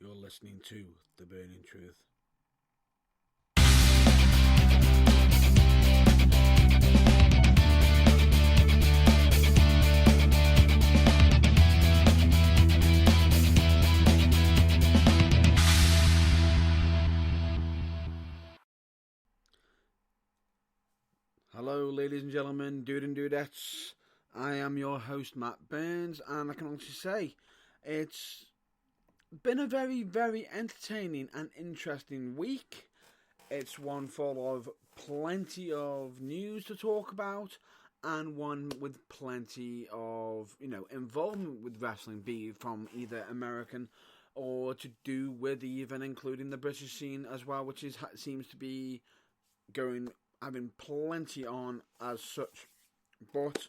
You're listening to The Burning Truth. Hello, ladies and gentlemen, dude and dudettes. I am your host, Matt Burns, and I can honestly say it's been a very, very entertaining and interesting week. It's one full of plenty of news to talk about, and one with plenty of, involvement with wrestling, be it from either American or to do with even including the British scene as well, which seems to be having plenty on as such. But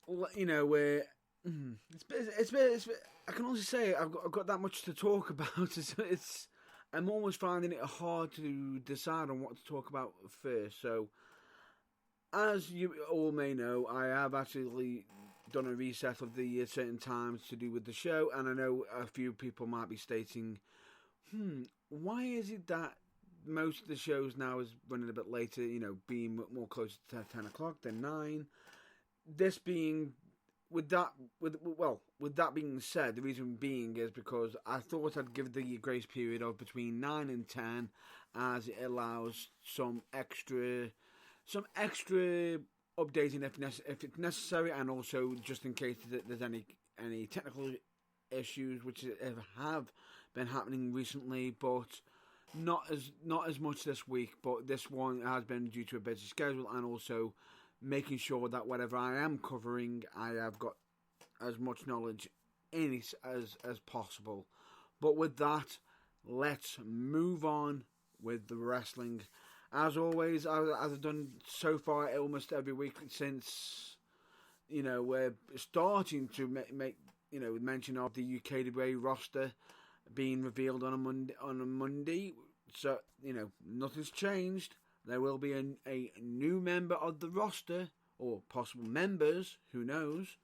where I can also say I've got that much to talk about. I'm almost finding it hard to decide on what to talk about first. So, as you all may know, I have actually done a reset of the certain times to do with the show, and I know a few people might be stating, why is it that most of the shows now is running a bit later, being more closer to 10 o'clock than 9. This being, with that being said, the reason being is because I thought I'd give the grace period of between 9 and 10, as it allows some extra updating if it's necessary, and also just in case there's any technical issues which have been happening recently, but not as much this week. But this one has been due to a busy schedule, and also making sure that whatever I am covering, I have got as much knowledge in it as possible. But with that, let's move on with the wrestling. As always, as I've done so far almost every week since, we're starting to make mention of the UKWA roster being revealed on a Monday. So, nothing's changed. There will be a new member of the roster, or possible members, who knows,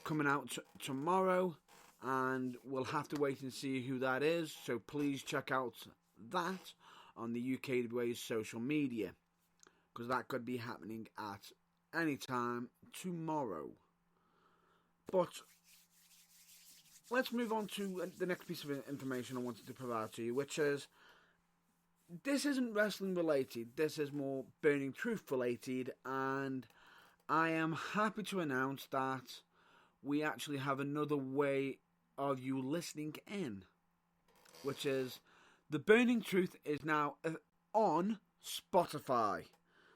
coming out tomorrow, and we'll have to wait and see who that is. So please check out that on the UKWA's social media, because that could be happening at any time tomorrow. But let's move on to the next piece of information I wanted to provide to you, which is, this isn't wrestling related, this is more Burning Truth related, and I am happy to announce that we actually have another way of you listening in, which is the Burning Truth is now on Spotify.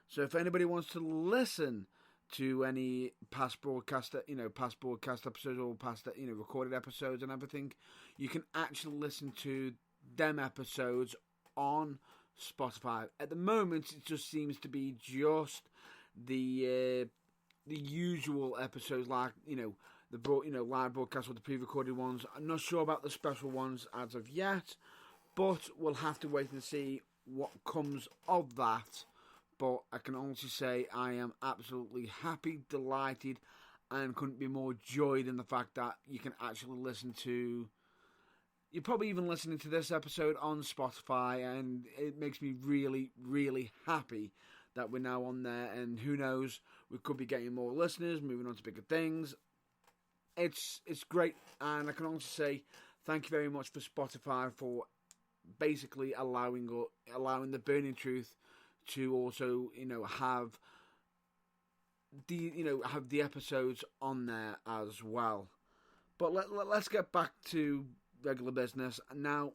So if anybody wants to listen to any past broadcast episodes, or past recorded episodes and everything, you can actually listen to them episodes on Spotify. At the moment, it just seems to be just the usual episodes, like the live broadcast or the pre-recorded ones. I'm not sure about the special ones as of yet, but we'll have to wait and see what comes of that. But I can honestly say I am absolutely happy, delighted, and couldn't be more joyed in the fact that you can actually listen to. You're probably even listening to this episode on Spotify, and it makes me really, really happy that we're now on there. And who knows, we could be getting more listeners, moving on to bigger things. It's great, and I can honestly say thank you very much for Spotify for basically allowing the Burning Truth to also have the episodes on there as well. But let's get back to regular business now.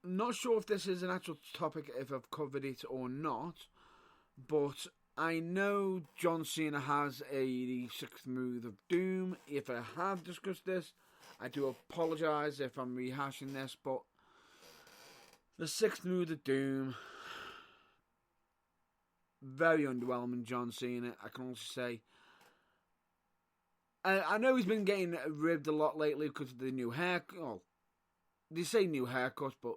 I'm not sure if this is an actual topic, if I've covered it or not, but I know John Cena has the sixth move of doom. If I have discussed this, I do apologise if I'm rehashing this, but the sixth move of doom, very underwhelming John Cena, I can also say. I know he's been getting ribbed a lot lately because of the new hair. Oh, they say new haircut, but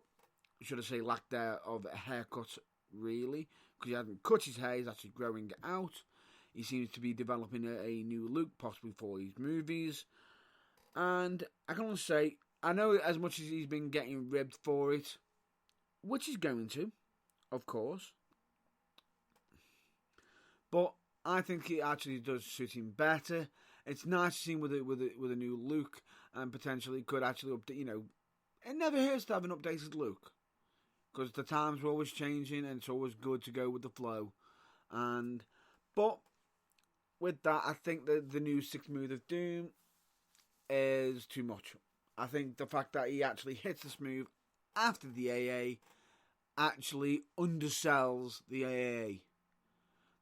should I say lack there of a haircut, really, because he hasn't cut his hair, he's actually growing it out. He seems to be developing a new look, possibly for his movies. And I can only say, I know as much as he's been getting ribbed for it, which he's going to, of course, but I think it actually does suit him better. It's nice to see him with a new look, and potentially could actually update. It never hurts to have an updated look, because the times are always changing, and it's always good to go with the flow. But with that, I think that the new sixth move of Doom is too much. I think the fact that he actually hits this move after the AA actually undersells the AA.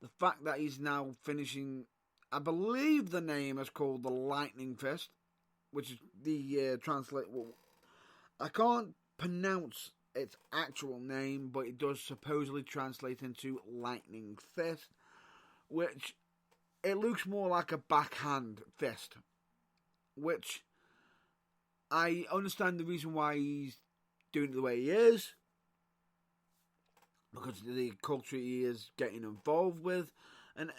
The fact that he's now finishing, I believe the name is called the Lightning Fist, which is the translate. Well, I can't pronounce its actual name, but it does supposedly translate into Lightning Fist, which it looks more like a backhand fist, which I understand the reason why he's doing it the way he is, because of the culture he is getting involved with, and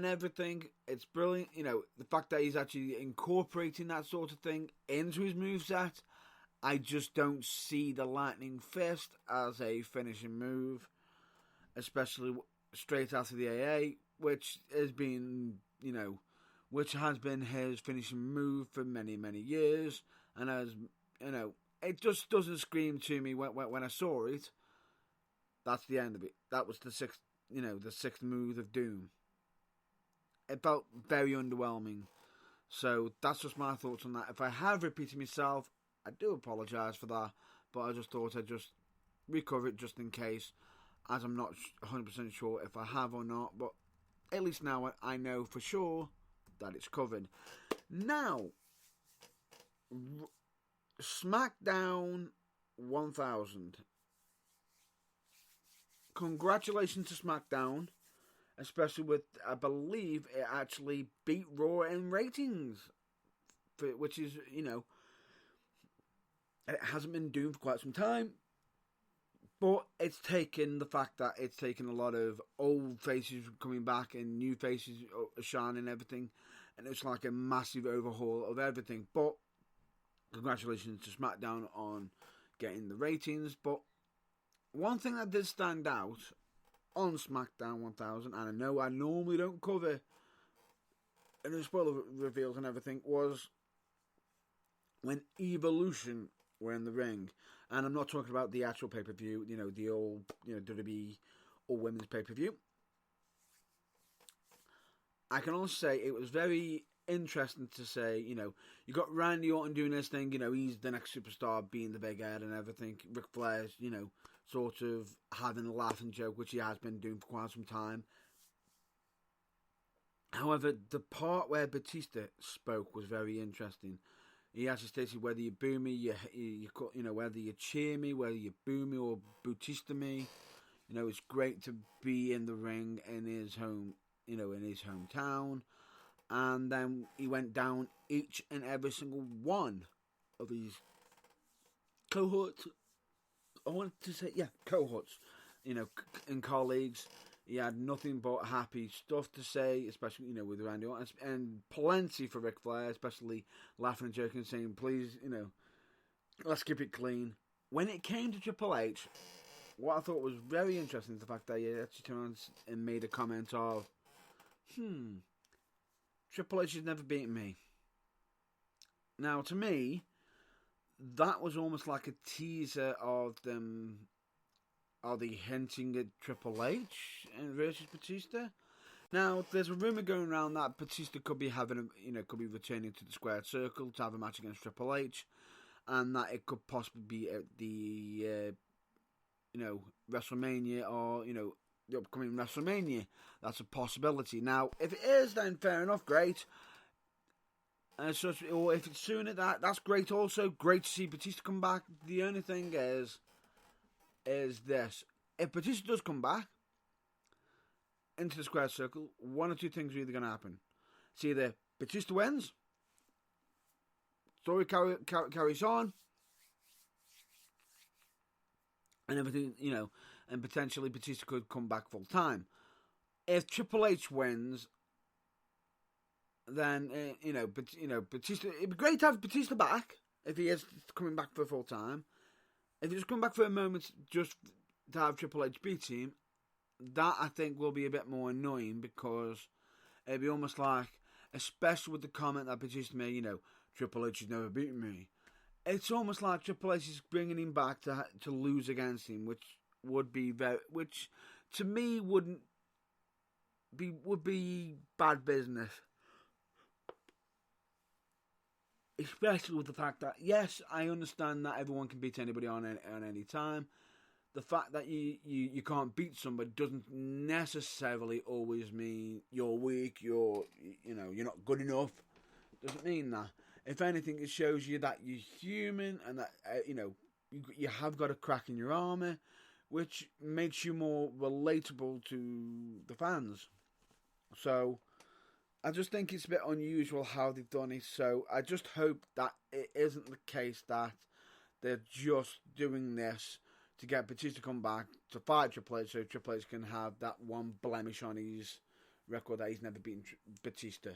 everything. It's brilliant. The fact that he's actually incorporating that sort of thing into his moveset. I just don't see the Lightning Fist as a finishing move, especially straight after the AA, which has been, which has been his finishing move for many, many years, and as it just doesn't scream to me when I saw it. That's the end of it. That was the sixth move of Doom. It felt very underwhelming. So that's just my thoughts on that. If I have repeated myself, I do apologise for that, but I just thought I'd just recover it just in case, as I'm not 100% sure if I have or not, but at least now I know for sure that it's covered. Now, SmackDown 1000. Congratulations to SmackDown, especially with, I believe, it actually beat Raw in ratings, which is, it hasn't been doing for quite some time, but it's taken the fact that it's taken a lot of old faces coming back and new faces shining and everything, and it's like a massive overhaul of everything. But congratulations to SmackDown on getting the ratings. But one thing that did stand out on SmackDown 1000, and I know I normally don't cover any spoiler reveals and everything, was when Evolution were in the ring. And I'm not talking about the actual pay-per-view, the old, WWE all-women's pay-per-view. I can also say it was very interesting to say, you got Randy Orton doing this thing, he's the next superstar, being the big head and everything. Ric Flair's, sort of having a laughing joke, which he has been doing for quite some time. However, the part where Batista spoke was very interesting. He actually stated, whether you boo me, whether you cheer me, whether you boo me or Batista me, it's great to be in the ring in his home, in his hometown. And then he went down each and every single one of his cohorts. I wanted to say, cohorts, and colleagues. He had nothing but happy stuff to say, especially, with Randy Orton, and plenty for Ric Flair, especially laughing and joking, saying, please, let's keep it clean. When it came to Triple H, what I thought was very interesting is the fact that he actually turned and made a comment of, Triple H has never beaten me. Now, to me, that was almost like a teaser of them. Are they hinting at Triple H versus Batista? Now, there's a rumor going around that Batista could be having, could be returning to the Squared Circle to have a match against Triple H, and that it could possibly be at the, WrestleMania or the upcoming WrestleMania. That's a possibility. Now, if it is, then fair enough, great. Or if it's sooner, that's great also. Great to see Batista come back. The only thing is this. If Batista does come back into the Square Circle, one or two things are either going to happen. It's either Batista wins, story carries on, and everything, and potentially Batista could come back full time. If Triple H wins, then Batista. It'd be great to have Batista back if he is coming back for full time. If he's coming back for a moment, just to have Triple H beat him, that I think will be a bit more annoying because it'd be almost like, especially with the comment that Batista made, Triple H has never beaten me. It's almost like Triple H is bringing him back to lose against him, which would to me would be bad business. Especially with the fact that, yes, I understand that everyone can beat anybody on any time. The fact that you can't beat somebody doesn't necessarily always mean you're weak, you're not good enough. Doesn't mean that. If anything, it shows you that you're human and that you have got a crack in your armour, which makes you more relatable to the fans. So I just think it's a bit unusual how they've done it. So I just hope that it isn't the case that they're just doing this to get Batista to come back to fight Triple H, so Triple H can have that one blemish on his record that he's never beaten Batista.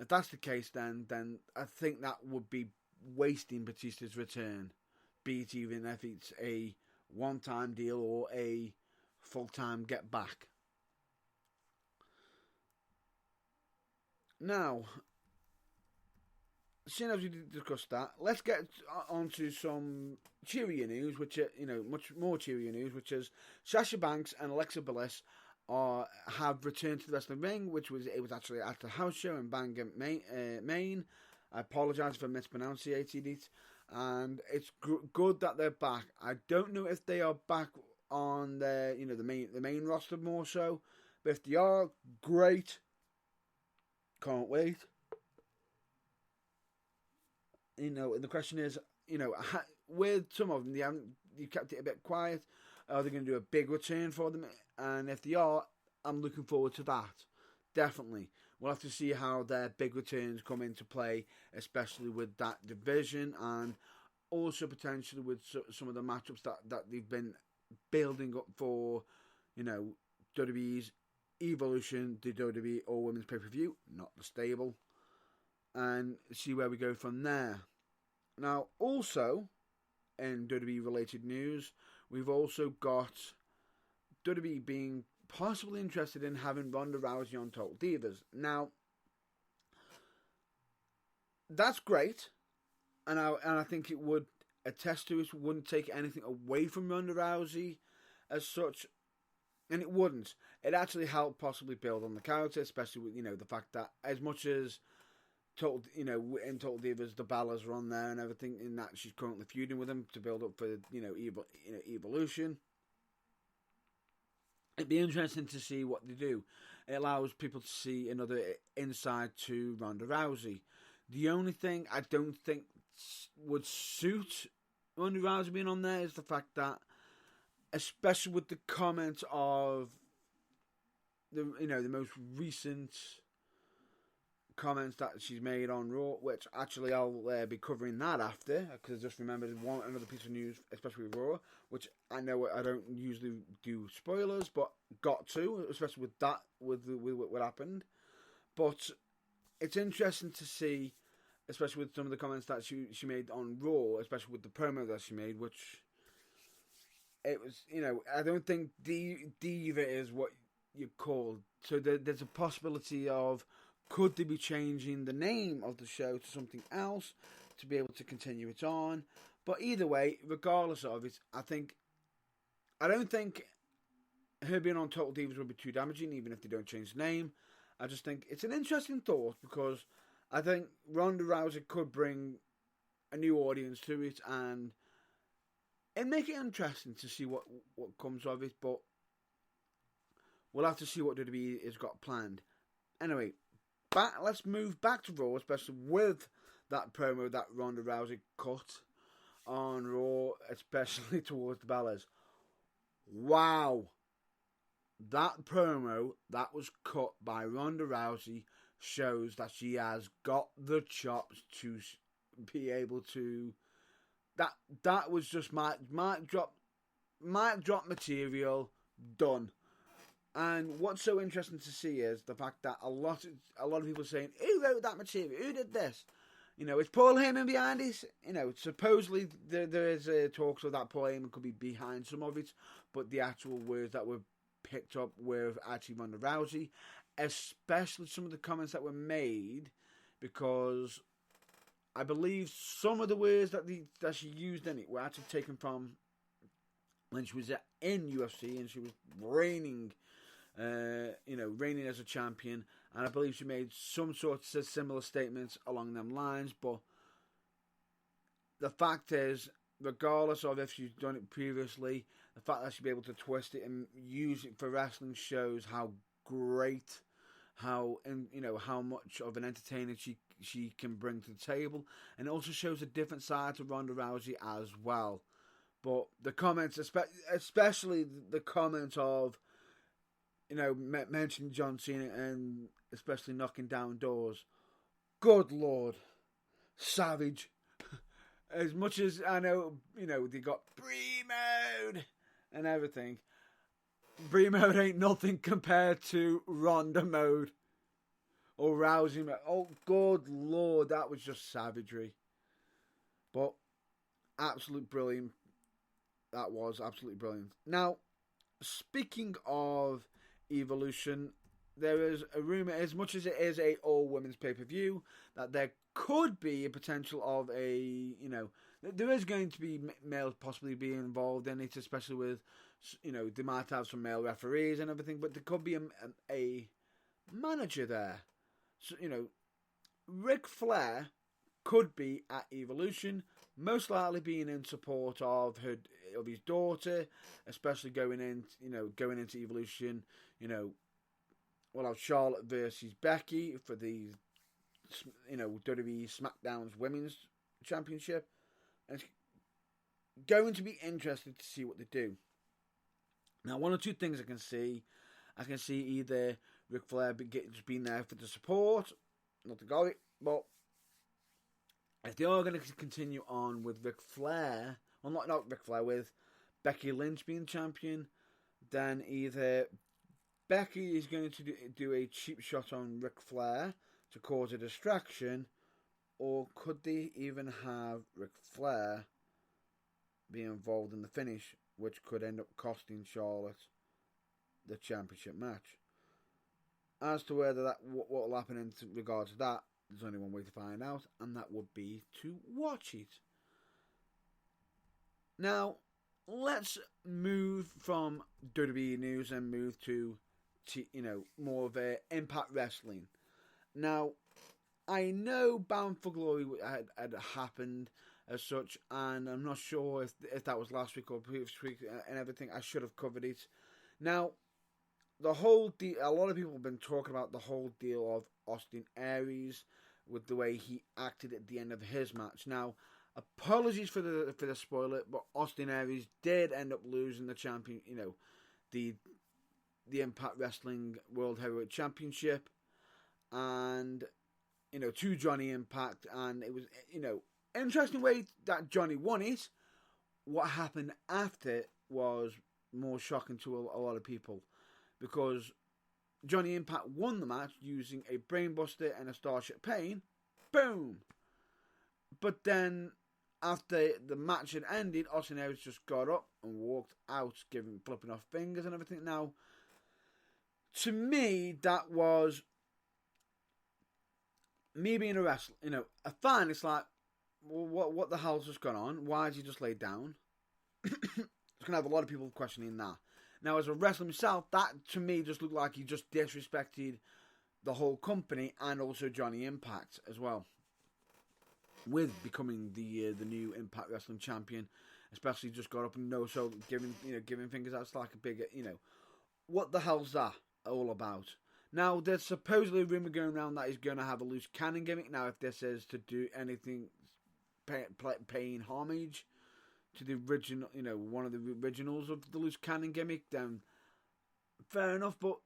If that's the case, then I think that would be wasting Batista's return, be it even if it's a one-time deal or a full-time get back. Now, seeing as we discussed that, let's get on to some cheerier news, which are, much more cheerier news, which is Sasha Banks and Alexa Bliss have returned to the wrestling ring, it was actually at the house show in Bangor, Maine. I apologise for mispronouncing it, and it's good that they're back. I don't know if they are back on the main roster more so, but if they are, great. Can't wait. And the question is, with some of them, you kept it a bit quiet. Are they going to do a big return for them? And if they are, I'm looking forward to that. Definitely. We'll have to see how their big returns come into play, especially with that division and also potentially with some of the matchups that they've been building up for, WWE's Evolution, the WWE All Women's Pay-Per-View, not the stable, and see where we go from there. Now, also, in WWE-related news, we've also got WWE being possibly interested in having Ronda Rousey on Total Divas. Now, that's great, and I think it would attest to it, wouldn't take anything away from Ronda Rousey as such. And it wouldn't. It actually helped possibly build on the character, especially with the fact that as much as in Total Divas the Ballas are on there and everything, in that she's currently feuding with them to build up for Evolution. It'd be interesting to see what they do. It allows people to see another insight to Ronda Rousey. The only thing I don't think would suit Ronda Rousey being on there is the fact that, especially with the comments of the most recent comments that she's made on Raw, which actually I'll be covering that after, because I just remembered another piece of news, especially with Raw, which I know I don't usually do spoilers, but got to, especially with that, with what happened. But it's interesting to see, especially with some of the comments that she made on Raw, especially with the promo that she made, which it was, I don't think Diva is what you call. So there's a possibility of, could they be changing the name of the show to something else to be able to continue it on? But either way, regardless of it, I don't think her being on Total Divas would be too damaging, even if they don't change the name. I just think it's an interesting thought, because I think Ronda Rousey could bring a new audience to it and make it interesting to see what comes of it. But we'll have to see what WWE has got planned. Anyway, let's move back to Raw, especially with that promo that Ronda Rousey cut on Raw, especially towards the Bellas. Wow. That promo that was cut by Ronda Rousey shows that she has got the chops to be able to... That was just mic drop material done. And what's so interesting to see is the fact that a lot of people are saying, who wrote that material? Who did this? You know, it's Paul Heyman behind this. You know, supposedly there is talks of that Paul Heyman could be behind some of it, but the actual words that were picked up were actually Ronda Rousey, especially some of the comments that were made, because I believe some of the words that she used in it were actually taken from when she was in UFC and she was reigning as a champion, and I believe she made some sort of similar statements along them lines. But the fact is, regardless of if she's done it previously, the fact that she'll be able to twist it and use it for wrestling shows how great, how much of an entertainer she can bring to the table, and it also shows a different side to Ronda Rousey as well. But the comments, especially the comments of, mentioning John Cena and especially knocking down doors. Good Lord. Savage. As much as I know, they got Brie mode and everything. Brie mode ain't nothing compared to Ronda mode. Or Rousey mode. Oh, good Lord. That was just savagery. But absolute brilliant. That was absolutely brilliant. Now, speaking of Evolution, there is a rumour, as much as it is a all-women's pay-per-view, that there could be a potential of there is going to be males possibly being involved in it, especially with, they might have some male referees and everything, but there could be a manager there. So, Ric Flair could be at Evolution, most likely being in support of his daughter, especially going into Evolution. We'll have Charlotte versus Becky for the WWE SmackDown's Women's Championship, and it's going to be interesting to see what they do. Now, one or two things I can see either Ric Flair being there for the support, not to go it, but if they are going to continue on with Ric Flair, well, not Ric Flair, with Becky Lynch being champion, then either Becky is going to do a cheap shot on Ric Flair to cause a distraction, or could they even have Ric Flair be involved in the finish, which could end up costing Charlotte the championship match? As to whether what will happen in regards to that, there's only one way to find out, and that would be to watch it. Now, let's move from WWE news and move to more of a Impact Wrestling. Now, I know Bound for Glory had happened as such, and I'm not sure if that was last week or previous week and everything. I should have covered it. Now, the whole deal, a lot of people have been talking about the whole deal of Austin Aries with the way he acted at the end of his match. Now, apologies for the spoiler, but Austin Aries did end up losing the champion, the Impact Wrestling World Heavyweight Championship, and to Johnny Impact, and it was interesting way that Johnny won it. What happened after was more shocking to a lot of people, because Johnny Impact won the match using a Brainbuster and a Starship Pain. Boom! But then, after the match had ended, Austin Aries just got up and walked out, flipping off fingers and everything. Now, to me, that was me being a wrestler. A fan, it's like, well, what the hell's just gone on? Why did he just lay down? It's going to have a lot of people questioning that. Now, as a wrestler himself, that to me just looked like he just disrespected the whole company and also Johnny Impact as well, with becoming the new Impact Wrestling champion. Especially just got up and giving fingers out. It's like a big what the hell's that all about? Now, there's supposedly a rumor going around that he's going to have a loose cannon gimmick. Now, if this is to do anything paying homage to the original, one of the originals of the loose cannon gimmick, then fair enough, but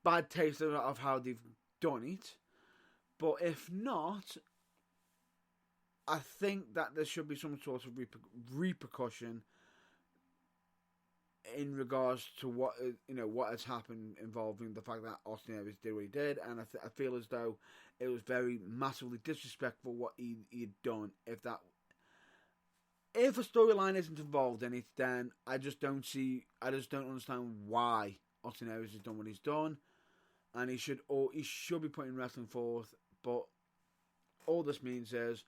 bad taste of how they've done it. But if not, I think that there should be some sort of repercussion in regards to what what has happened involving the fact that Austin Aries did what he did, and I feel as though it was very massively disrespectful what he'd done. If a storyline isn't involved in it, then I just don't understand why Austin Aries has done what he's done, and he should be putting wrestling forth. But all this means is,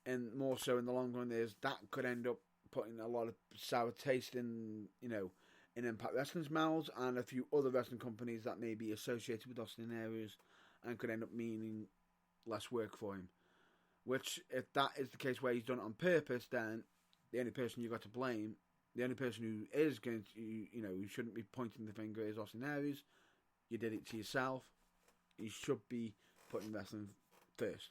and more so in the long run, is that could end up putting a lot of sour taste in Impact Wrestling's mouths and a few other wrestling companies that may be associated with Austin Aries, and could end up meaning less work for him. Which, if that is the case where he's done it on purpose, then the only person you got to blame, the only person who is going to, who shouldn't be pointing the finger is Austin Aries. You did it to yourself. You should be putting wrestling first.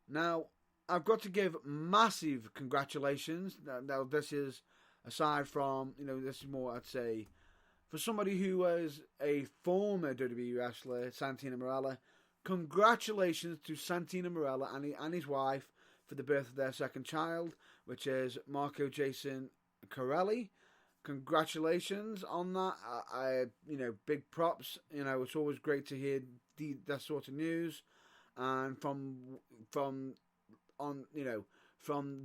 Now, I've got to give massive congratulations. Now, this is aside from, this is more, I'd say, for somebody who was a former WWE wrestler, Santino Marella. Congratulations to Santino Marella and his wife for the birth of their second child, which is Marco Jason Corelli. Congratulations on that. Big props. It's always great to hear that sort of news, and from the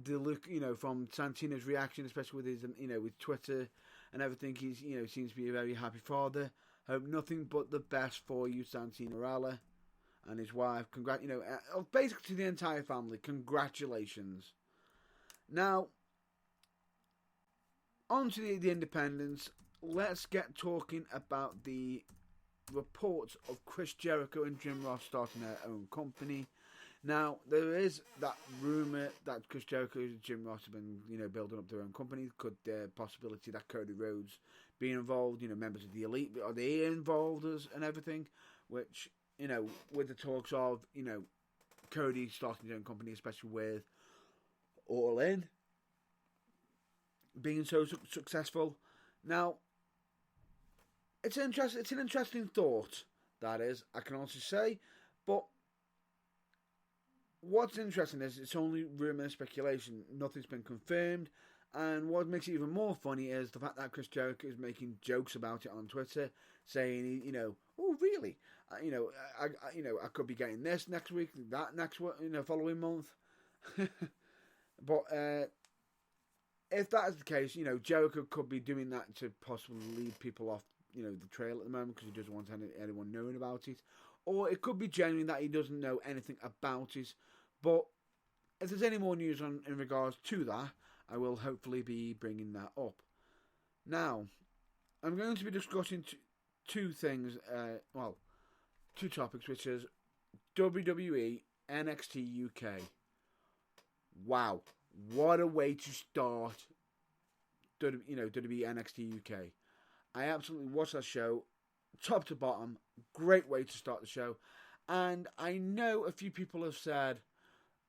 look, from Santino's reaction, especially with his, with Twitter and everything, he's, seems to be a very happy father. Hope nothing but the best for you, Santino Marella, and his wife. Basically to the entire family, congratulations. Now, on to the independents. Let's get talking about the reports of Chris Jericho and Jim Ross starting their own company. Now, there is that rumour that Chris Jericho and Jim Ross have been, building up their own company. Could there possibility that Cody Rhodes be involved, members of the Elite, are they involved and everything? Which, with the talks of, Cody starting his own company, especially with All In being so successful. Now, it's an interesting thought, that is, I can also say, but what's interesting is it's only rumour and speculation. Nothing's been confirmed. And what makes it even more funny is the fact that Chris Jericho is making jokes about it on Twitter, saying, oh really? I could be getting this next week, that next following month. But if that is the case, Jericho could be doing that to possibly lead people off, the trail at the moment because he doesn't want anyone knowing about it. Or it could be genuine that he doesn't know anything about it. But if there's any more news in regards to that, I will hopefully be bringing that up. Now, I'm going to be discussing two things, two topics, which is WWE NXT UK. Wow, what a way to start, WWE NXT UK. I absolutely watched that show, top to bottom, great way to start the show. And I know a few people have said,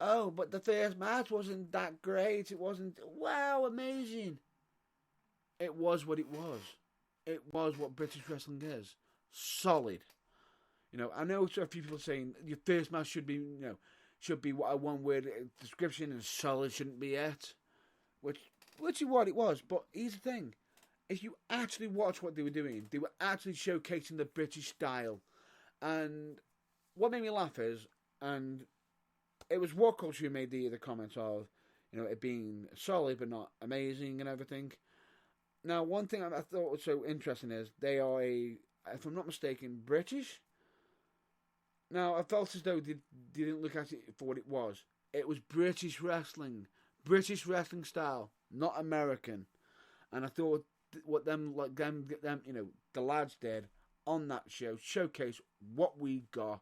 oh, but the first match wasn't that great. It wasn't, wow, amazing. It was what it was. It was what British wrestling is. Solid. I know a few people are saying your first match should be, what a one-word description, and solid shouldn't be it. Which is what it was. But here's the thing. If you actually watch what they were doing, they were actually showcasing the British style. And what made me laugh is, and it was What Culture who made the comments of, it being solid but not amazing and everything. Now, one thing I thought was so interesting is they are if I'm not mistaken, British. Now, I felt as though they didn't look at it for what it was. It was British wrestling style, not American. And I thought what the lads did on that show showcase what we got.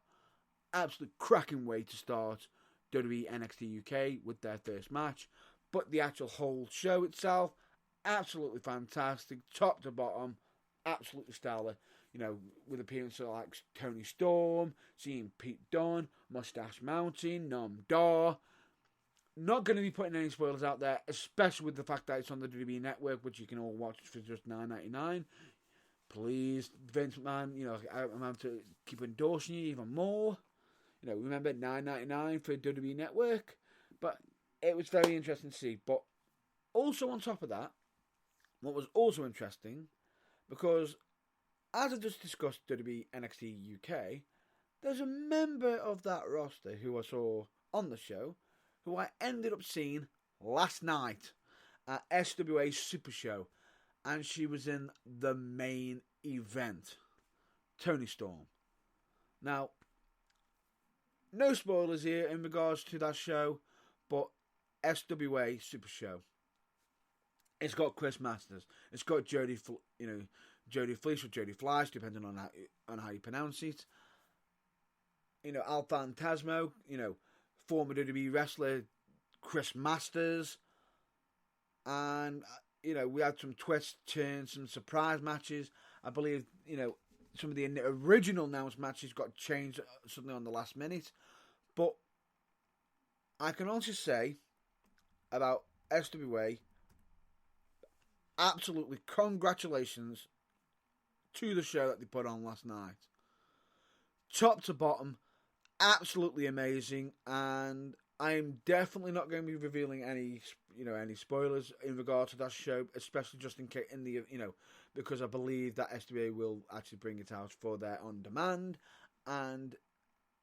Absolute cracking way to start WWE NXT UK with their first match. But the actual whole show itself, absolutely fantastic, top to bottom, absolutely stellar. With appearances like Tony Storm, seeing Pete Dunne, Mustache Mountain, Noam Dar. Not going to be putting any spoilers out there, especially with the fact that it's on the WWE Network, which you can all watch for just $9.99. Please, Vince McMahon, I'm going to keep endorsing you even more. Remember $9.99 for WWE Network, but it was very interesting to see. But also on top of that, what was also interesting, because as I've just discussed WWE NXT UK, there's a member of that roster who I saw on the show, who I ended up seeing last night at SWA Super Show, and she was in the main event, Toni Storm. Now, no spoilers here in regards to that show, but SWA Super Show. It's got Chris Masters. It's got Jody Fleisch or Jody Fleisch, depending on how you pronounce it. El Phantasmo. Former WWE wrestler Chris Masters, and we had some twists, turns, some surprise matches. I believe some of the original announced matches got changed suddenly on the last minute. But I can also say about SWA, absolutely congratulations to the show that they put on last night. Top to bottom, absolutely amazing, and I am definitely not going to be revealing any spoilers in regard to that show, especially just in case because I believe that SWA will actually bring it out for their on demand. And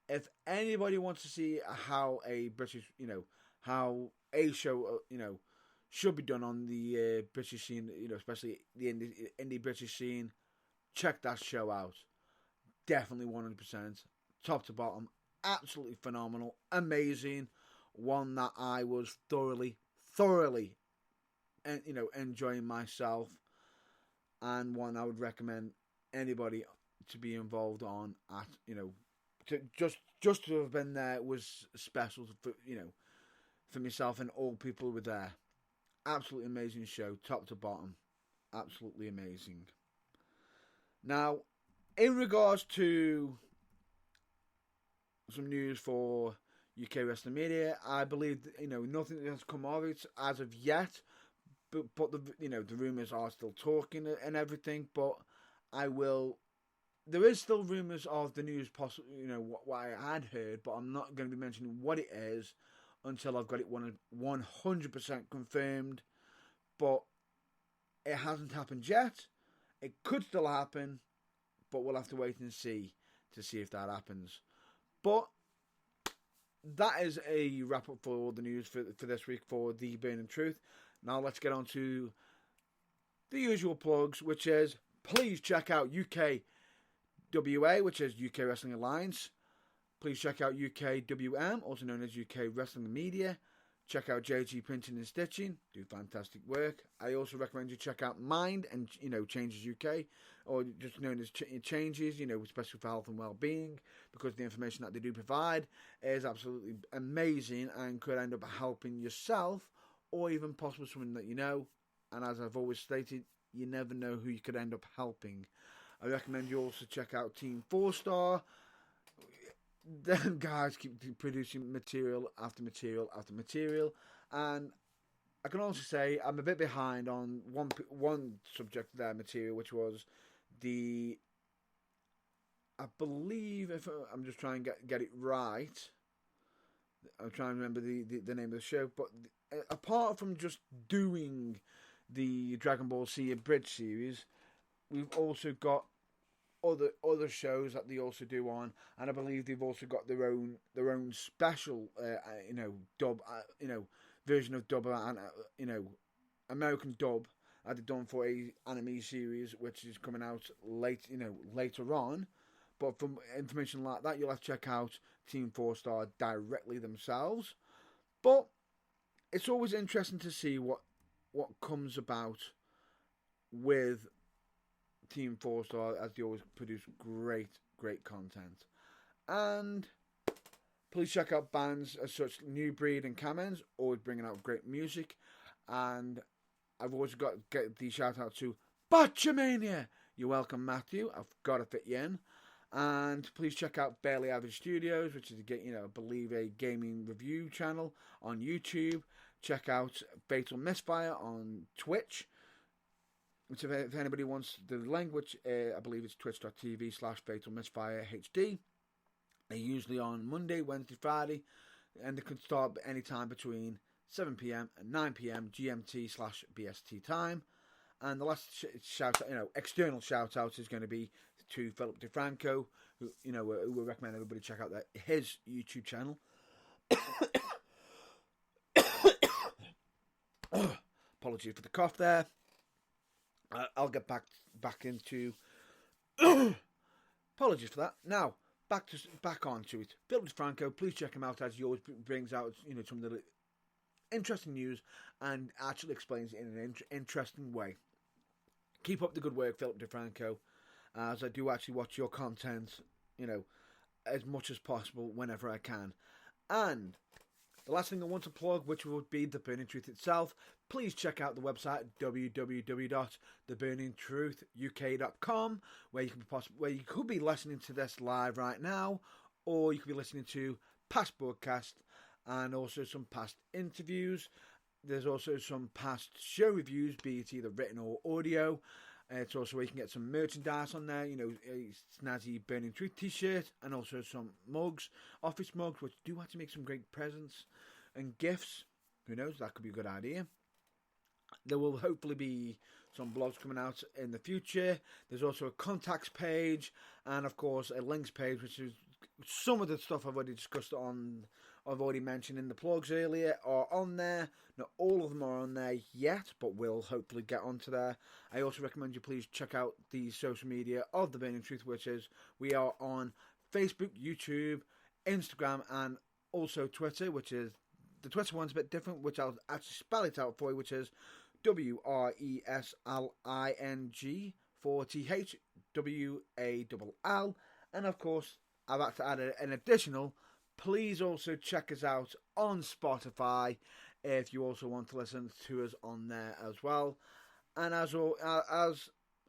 if anybody wants to see how a British, how a show, should be done on the British scene, especially the indie British scene, check that show out. Definitely 100%, top to bottom, absolutely phenomenal, amazing. One that I was thoroughly, enjoying myself, and one I would recommend anybody to be involved on. Just to have been there was special for myself, and all people were there. Absolutely amazing show, top to bottom, absolutely amazing. Now, in regards to some news for UK Wrestling Media, I believe nothing has come of it as of yet, but the rumours are still talking and everything. But there is still rumours of the news, possible, what I had heard, but I'm not going to be mentioning what it is until I've got it 100% confirmed. But it hasn't happened yet. It could still happen, but we'll have to wait and see to see if that happens. But that is a wrap up for all the news for this week for The Burning Truth. Now let's get on to the usual plugs, which is please check out UKWA, which is UK Wrestling Alliance. Please check out UKWM, also known as UK Wrestling Media. Check out JG Printing and Stitching, do fantastic work. I also recommend you check out Mind and Changes UK, or just known as Changes, especially for health and well-being, because the information that they do provide is absolutely amazing and could end up helping yourself or even possibly someone that you know. And as I've always stated, you never know who you could end up helping. I recommend you also check out Team 4-Star. Them guys keep producing material after material after material, and I can also say I'm a bit behind on one subject of their material, which was I believe, if I'm just trying to get it right, I'm trying to remember the name of the show, but apart from just doing the Dragon Ball Z Abridged series, we've also got other shows that they also do on, and I believe they've also got their own special dub version of dub and American dub that they've done for a anime series which is coming out later on. But from information like that, you'll have to check out Team 4-Star directly themselves. But it's always interesting to see what comes about with Team 4-Star, as they always produce great content. And please check out bands as such New Breed and Kamens, always bringing out great music. And I've also got to get the shout out to Botchamania. You're welcome, Matthew. I've got to fit you in. And please check out Barely Average Studios, which is I believe a gaming review channel on YouTube. Check out Fatal Misfire on Twitch. Which if anybody wants the language, I believe it's twitch.tv/Fatal Misfire HD. They're usually on Monday, Wednesday, Friday, and they can start anytime between 7 PM and 9 PM GMT/BST time. And the last shout out, external shout out is going to be to Philip DeFranco, who we recommend everybody check out his YouTube channel. Apologies for the cough there. I'll get back into. Apologies for that. Now back onto it. Philip DeFranco, please check him out, as he always brings out some of the interesting news and actually explains it in an interesting way. Keep up the good work, Philip DeFranco, as I do actually watch your content, as much as possible whenever I can. And the last thing I want to plug, which would be The Burning Truth itself, please check out the website www.theburningtruthuk.com, where you could be listening to this live right now, or you could be listening to past broadcasts and also some past interviews. There's also some past show reviews, be it either written or audio. It's also where you can get some merchandise on there, a snazzy Burning Truth t-shirt, and also some mugs, office mugs, which do have to make some great presents and gifts. Who knows, that could be a good idea. There will hopefully be some blogs coming out in the future. There's also a contacts page, and of course a links page, which is some of the stuff I've already discussed I've already mentioned in the plugs earlier, are on there. Not all of them are on there yet, but we'll hopefully get onto there. I also recommend you please check out the social media of The Burning Truth, which is we are on Facebook, YouTube, Instagram, and also Twitter, which is the Twitter one's a bit different, which I'll actually spell it out for you, which is WRESLING4THWALL. And of course, I've had to add an additional. Please also check us out on Spotify if you also want to listen to us on there as well. And as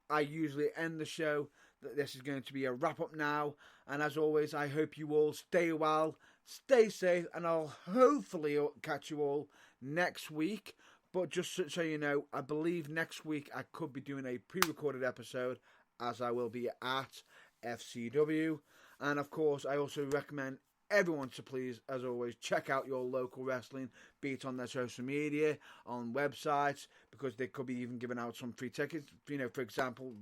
I usually end the show, this is going to be a wrap up now. And as always, I hope you all stay well, stay safe, and I'll hopefully catch you all next week. But just so you know, I believe next week I could be doing a pre-recorded episode, as I will be at FCW. And of course, I also recommend everyone to please, as always, check out your local wrestling, be it on their social media, on websites, because they could be even giving out some free tickets. For example,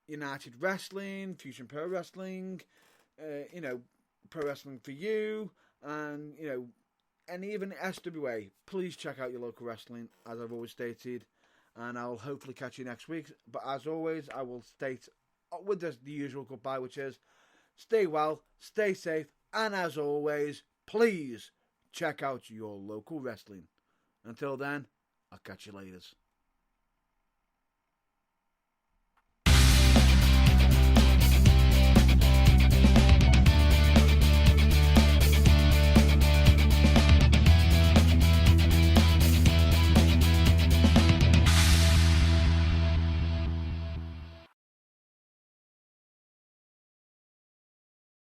United Wrestling, Fusion Pro Wrestling, Pro Wrestling for You, and even SWA. Please check out your local wrestling, as I've always stated, and I'll hopefully catch you next week. But as always, I will state with the usual goodbye, which is stay well, stay safe, and as always, please check out your local wrestling. Until then, I'll catch you later.